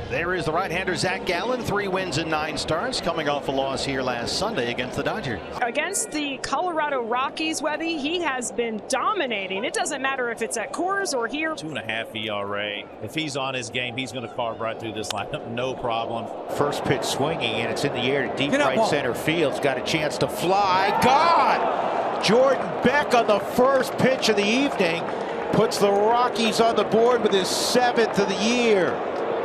There is the right-hander Zach Gallen, 3 wins and 9 starts, coming off a loss here last Sunday against the Dodgers. Against the Colorado Rockies, Webby, he has been dominating. It doesn't matter if it's at Coors or here. 2.5 ERA. If he's on his game, he's going to carve right through this lineup, no problem. First pitch swinging, and it's in the air to deep right center field. It's got a chance to fly. Gone! Jordan Beck on the first pitch of the evening puts the Rockies on the board with his 7th of the year.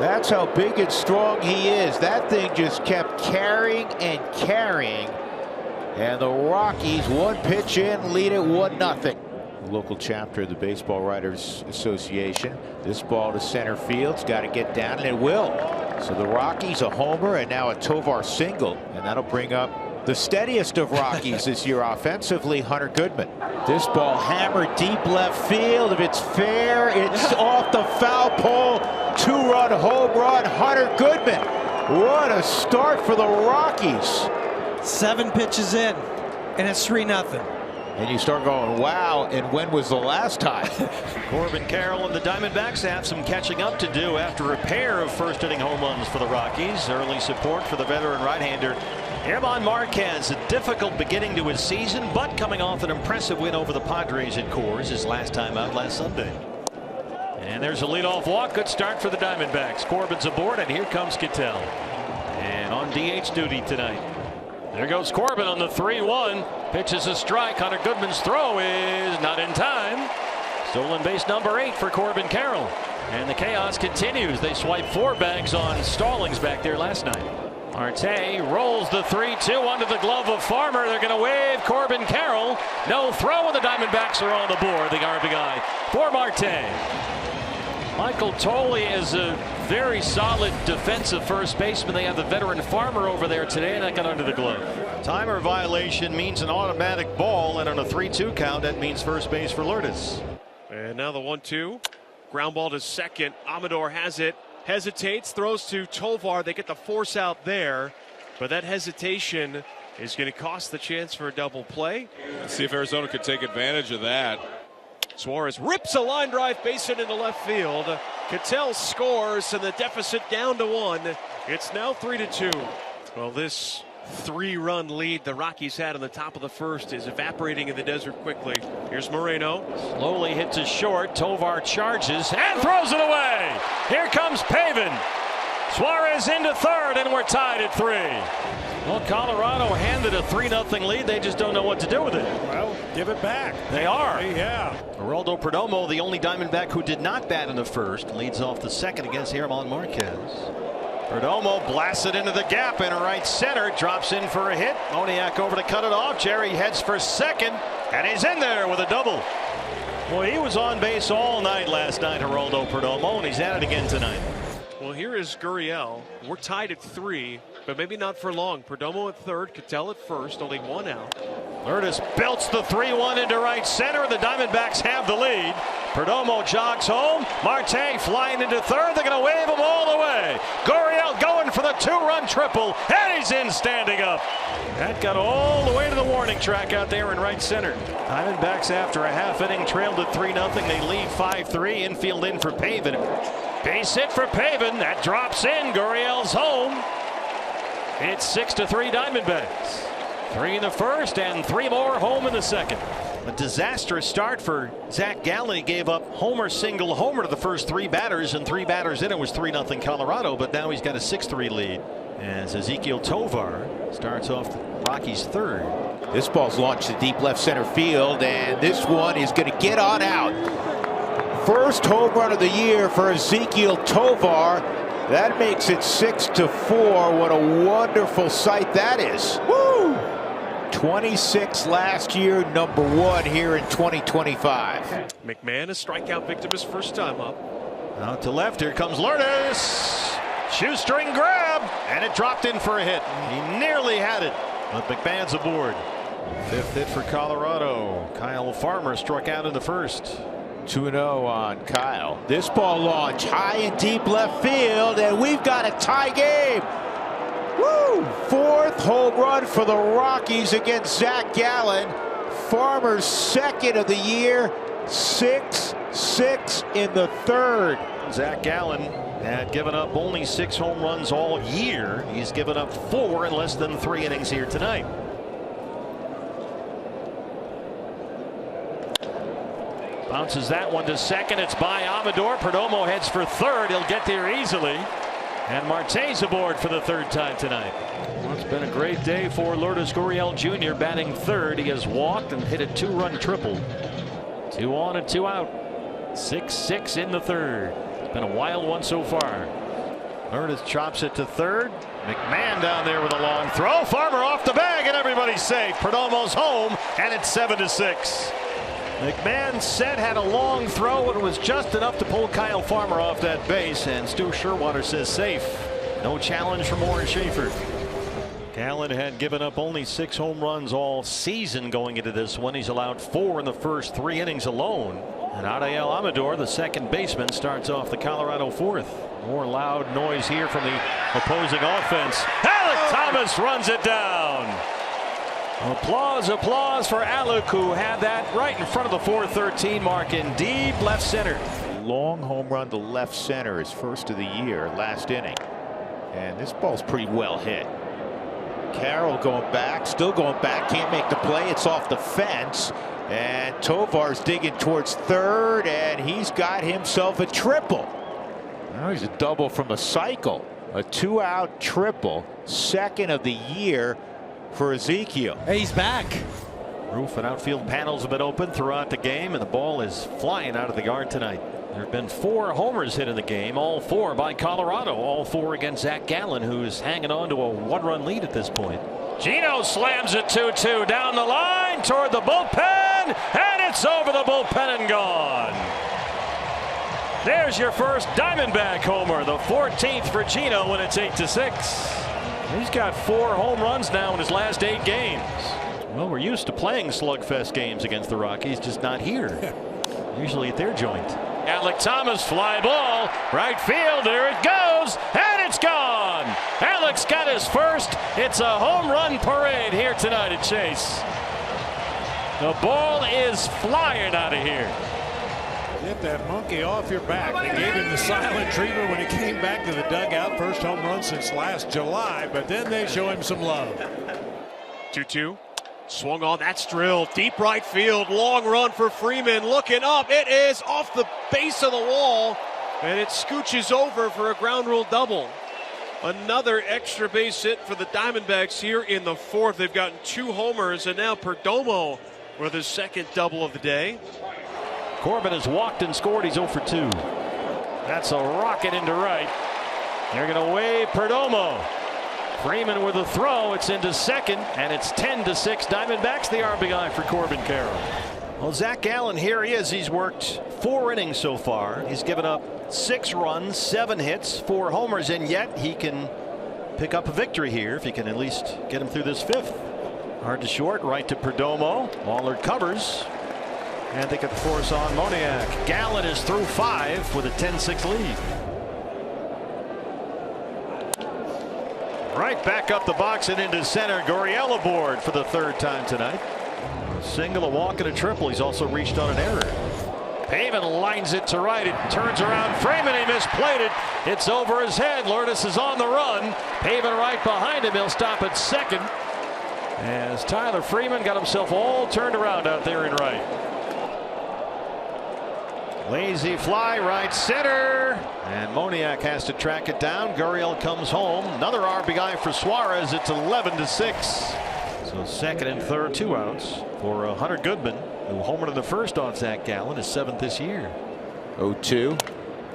That's how big and strong he is. That thing just kept carrying and carrying. And the Rockies, 1 pitch in, lead it 1-0. Local chapter of the Baseball Writers Association. This ball to center field's got to get down, and it will. So the Rockies, a homer, and now a Tovar single. And that'll bring up the steadiest of Rockies this year offensively, Hunter Goodman. This ball hammered deep left field. If it's fair, it's off the foul pole. 2-run home run, Hunter Goodman. What a start for the Rockies. 7 pitches in, and it's 3-0. And you start going, wow, and when was the last time? Corbin Carroll and the Diamondbacks have some catching up to do after a pair of first-inning home runs for the Rockies. Early support for the veteran right-hander German Marquez. A difficult beginning to his season, but coming off an impressive win over the Padres at Coors his last time out last Sunday. And there's a leadoff walk. Good start for the Diamondbacks. Corbin's aboard, and here comes Ketel. And on DH duty tonight. There goes Corbin on the 3-1. Pitches a strike. Hunter Goodman's throw is not in time. Stolen base number 8 for Corbin Carroll. And the chaos continues. They swipe 4 bags on Stallings back there last night. Marte rolls the 3-2 under the glove of Farmer. They're going to wave Corbin Carroll. No throw, and the Diamondbacks are on the board. The RBI for Marte. Michael Tolley is a very solid defensive first baseman. They have the veteran Farmer over there today, and that got under the glove. Timer violation means an automatic ball, and on a 3-2 count, that means first base for Lourdes. And now the 1-2. Ground ball to second. Amador has it. Hesitates, throws to Tovar. They get the force out there, but that hesitation is going to cost the chance for a double play. Let's see if Arizona could take advantage of that. Suarez rips a line drive, base hit into left field. Ketel scores, and the deficit down to 1. It's now 3-2. Well, this 3-run lead the Rockies had in the top of the first is evaporating in the desert quickly. Here's Moreno. Slowly hits a short. Tovar charges and throws it away. Here comes Pavin. Suarez into third, and we're tied at 3. Well, Colorado handed a 3-0 lead. They just don't know what to do with it. Well, give it back. They are. Yeah. Geraldo Perdomo, the only Diamondback who did not bat in the first, leads off the second against German Marquez. Perdomo blasts it into the gap in right center, drops in for a hit. Moniak over to cut it off. Jerry heads for second, and he's in there with a double. Well, he was on base all night last night, Geraldo Perdomo, and he's at it again tonight. Well, here is Gurriel. We're tied at 3, but maybe not for long. Perdomo at third, Ketel at first, only 1 out. Lourdes belts the 3-1 into right center. The Diamondbacks have the lead. Perdomo jogs home. Marte flying into third. They're going to wave him all the way. Gurriel going for the 2-run triple, and he's in standing up. That got all the way to the warning track out there in right center. Diamondbacks, after a half inning, trailed at 3-0. They lead 5-3. Infield in for Pavin. Base hit for Pavin. That drops in. Gurriel's home. It's 6-3 Diamondbacks. 3 in the first and 3 more home in the second. A disastrous start for Zach Gallen. He gave up homer, single, homer to the first 3 batters, and 3 batters in it was 3-0 Colorado, but now he's got a 6-3 lead as Ezequiel Tovar starts off the Rockies' third. This ball's launched to deep left center field, and this one is going to get on out. First home run of the year for Ezequiel Tovar. That makes it 6-4. What a wonderful sight that is. Woo! 26 last year, number 1 here in 2025. McMahon, a strikeout victim, his first time up. Out to left, here comes Lourdes. Shoestring grab, and it dropped in for a hit. He nearly had it, but McMahon's aboard. 5th hit for Colorado. Kyle Farmer struck out in the first. 2-0 on Kyle. This ball launched high and deep left field, and we've got a tie game. Woo! 4th home run for the Rockies against Zach Gallen. Farmer's 2nd of the year. 6-6. 6 in the third. Zach Gallen had given up only 6 home runs all year. He's given up 4 in less than 3 innings here tonight. Bounces that one to second. It's by Amador. Perdomo heads for third. He'll get there easily. And Marte's aboard for the 3rd time tonight. Well, it's been a great day for Lourdes Gurriel Jr. batting 3rd. He has walked and hit a 2-run triple. 2 on and 2 out. 6-6 in the 3rd. It's been a wild one so far. Lourdes chops it to 3rd. McMahon down there with a long throw. Farmer off the bag and everybody's safe. Perdomo's home and it's 7-6. McMahon said had a long throw and it was just enough to pull Kyle Farmer off that base, and Stu Sherwater says safe. No challenge from Warren Schaefer. Gallen had given up only 6 home runs all season going into this one. He's allowed 4 in the first 3 innings alone. And Adael Amador, the second baseman, starts off the Colorado 4th. More loud noise here from the opposing offense. Alec Thomas runs it down. Applause for Alec, who had that right in front of the 413 mark in deep left center. Long home run to left center, his first of the year, last inning. And this ball's pretty well hit. Carroll going back, still going back, can't make the play. It's off the fence. And Tovar's digging towards 3rd, and he's got himself a triple. Now he's a double from a cycle. A 2-out triple, 2nd of the year for Ezekiel. Hey, he's back. Roof and outfield panels have been open throughout the game, and the ball is flying out of the yard tonight. There have been 4 homers hit in the game, all 4 by Colorado, all 4 against Zach Gallen, who's hanging on to a 1-run lead at this point. Gino slams it 2-2 down the line toward the bullpen, and it's over the bullpen and gone. There's your first Diamondback homer, the 14th for Gino when it's 8-6. He's got 4 home runs now in his last 8 games. Well, we're used to playing slugfest games against the Rockies, just not here. Usually at their joint. Alec Thomas, fly ball, right field, there it goes, and it's gone. Alec's got his first. It's a home run parade here tonight at Chase. The ball is flying out of here. Get that monkey off your back. They gave him the silent treatment when he came back to the dugout. First home run since last July, but then they show him some love. 2-2. Swung on, that's drilled. Deep right field. Long run for Freeman. Looking up. It is off the base of the wall, and it scooches over for a ground rule double. Another extra base hit for the Diamondbacks here in the 4th. They've gotten 2 homers, and now Perdomo with his 2nd double of the day. Corbin has walked and scored. He's 0 for 2. That's a rocket into right. They're going to wave Perdomo. Freeman with a throw. It's into 2nd, and it's 10-6 Diamondbacks. The RBI for Corbin Carroll. Well, Zach Gallen, here he is. He's worked 4 innings so far. He's given up 6 runs, 7 hits, 4 homers, and yet he can pick up a victory here if he can at least get him through this 5th. Hard to short, right to Perdomo. Waller covers. And they could force on Moniak. Gallen is through 5 with a 10-6 lead. Right back up the box and into center. Gurriel aboard for the 3rd time tonight. A single, a walk, and a triple. He's also reached on an error. Pavin lines it to right. It turns around. Freeman, he misplayed it. It's over his head. Lourdes is on the run. Pavin right behind him. He'll stop at 2nd. As Tyler Freeman got himself all turned around out there in right. Lazy fly right center, and Moniak has to track it down. Gurriel comes home. Another RBI for Suarez. It's 11-6. So 2nd and 3rd, 2 outs for Hunter Goodman, who homered in the 1st on Zach Gallen, his 7th this year. 0-2.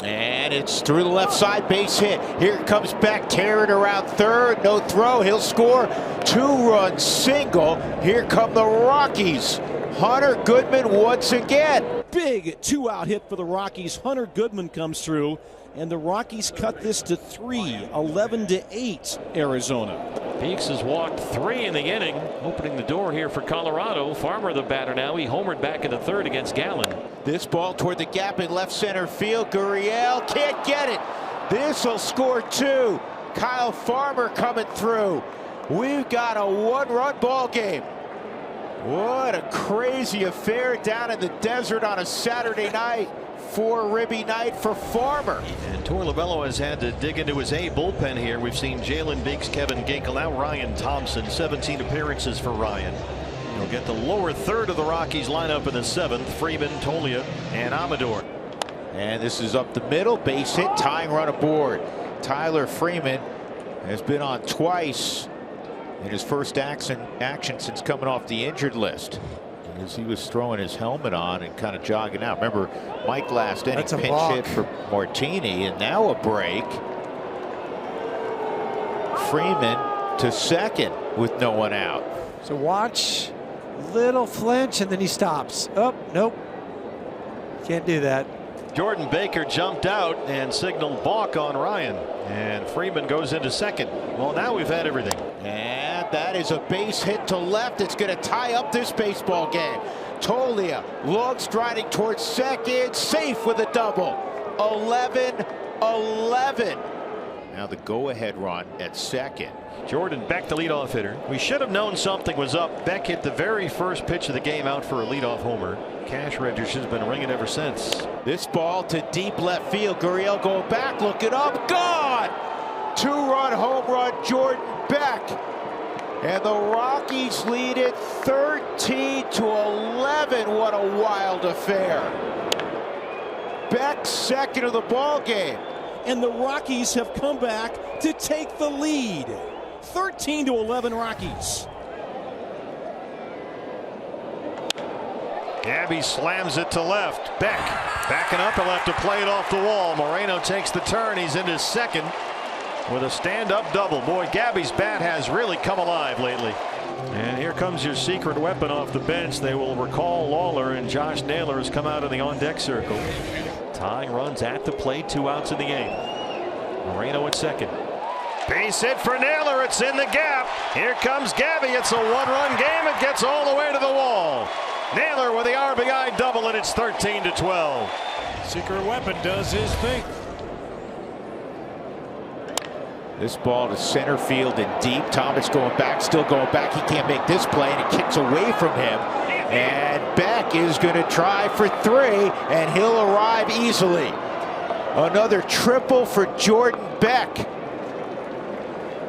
And it's through the left side, base hit. Here it comes back, tearing around 3rd. No throw. He'll score. 2-run single. Here come the Rockies. Hunter Goodman once again. Big 2-out hit for the Rockies. Hunter Goodman comes through, and the Rockies cut this to 3, 11-8 Arizona. Peaks has walked 3 in the inning, opening the door here for Colorado. Farmer the batter now. He homered back in the 3rd against Gallen. This ball toward the gap in left center field. Gurriel can't get it. This will score 2. Kyle Farmer coming through. We've got a 1-run ball game. What a crazy affair down in the desert on a Saturday night. 4 ribby night for Farmer. And Torlavello has had to dig into his A bullpen here. We've seen Jalen Beeks, Kevin Ginkel, now Ryan Thompson. 17 appearances for Ryan. He'll get the lower third of the Rockies lineup in the 7th. Freeman, Tolia, and Amador. And this is up the middle, base hit, tying run aboard. Tyler Freeman has been on twice in his first action since coming off the injured list, as he was throwing his helmet on and kind of jogging out. Remember, Mike last inning pinch hit for Martini, and now a break. Freeman to second with no one out. So watch, little flinch, and then he stops. Oh, nope. Can't do that. Jordan Baker jumped out and signaled balk on Ryan, and Freeman goes into second. Well, now we've had everything. And that is a base hit to left. It's going to tie up this baseball game. Tolia, long striding towards second, safe with a double. 11-11. Now the go-ahead run at second. Jordan Beck, the leadoff hitter. We should have known something was up. Beck hit the very first pitch of the game out for a leadoff homer. Cash registers been ringing ever since. This ball to deep left field. Gurriel going back, looking up, gone! 2-run home run, Jordan Beck. And the Rockies lead it 13-11. What a wild affair. Beck second of the ball game. And the Rockies have come back to take the lead. 13-11 Rockies. Gabby slams it to left. Beck backing up. He'll have to play it off the wall. Moreno takes the turn. He's into second with a stand-up double. Boy, Gabby's bat has really come alive lately. And here comes your secret weapon off the bench. They will recall Lawler, and Josh Naylor has come out of the on-deck circle. Tying runs at the plate. 2 outs in the game. Moreno at second. Base hit for Naylor. It's in the gap. Here comes Gabby. It's a 1-run game. It gets all the way to the wall. Naylor with the RBI double, and it's 13-12. Secret weapon does his thing. This ball to center field and deep. Thomas going back, still going back. He can't make this play, and it kicks away from him. And Beck is going to try for 3, and he'll arrive easily. Another triple for Jordan Beck.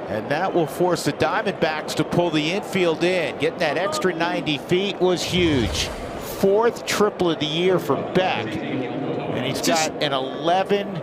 And that will force the Diamondbacks to pull the infield in. Getting that extra 90 feet was huge. 4th triple of the year for Beck. And he's got an 11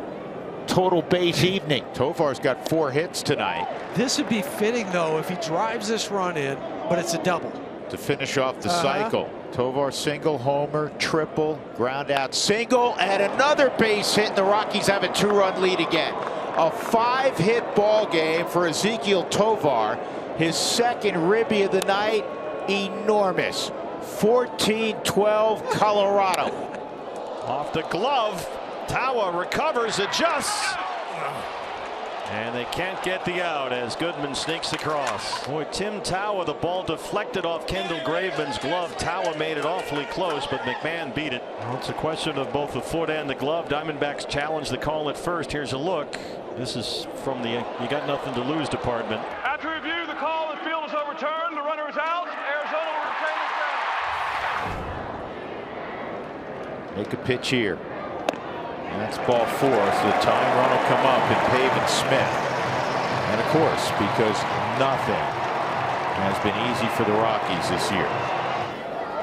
total base evening. Tovar's got 4 hits tonight. This would be fitting, though, if he drives this run in, but it's a double. To finish off the cycle. Tovar single, homer, triple, ground out single, and another base hit. The Rockies have a 2-run lead again. A 5-hit ball game for Ezequiel Tovar. His second ribby of the night. Enormous. 14-12 Colorado. Off the glove. Tawa recovers, adjusts. And they can't get the out as Goodman sneaks across. Boy, Tim Tawa, the ball deflected off Kendall Graveman's glove. Tawa made it awfully close, but McMahon beat it. Well, it's a question of both the foot and the glove. Diamondbacks challenge the call at first. Here's a look. This is from the you got nothing to lose department. After review, the call and field is overturned. The runner is out. Arizona will retain its ground. Make a pitch here. And that's ball 4, so the tying run will come up and Pavin Smith. And of course, because nothing has been easy for the Rockies this year.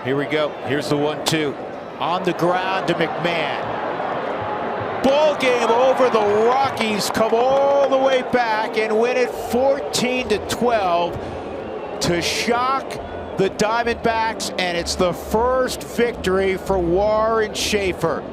Here we go. Here's the 1-2. On the ground to McMahon. Ball game over. The Rockies come all the way back and win it 14-12 to shock the Diamondbacks, and it's the first victory for Warren Schaefer.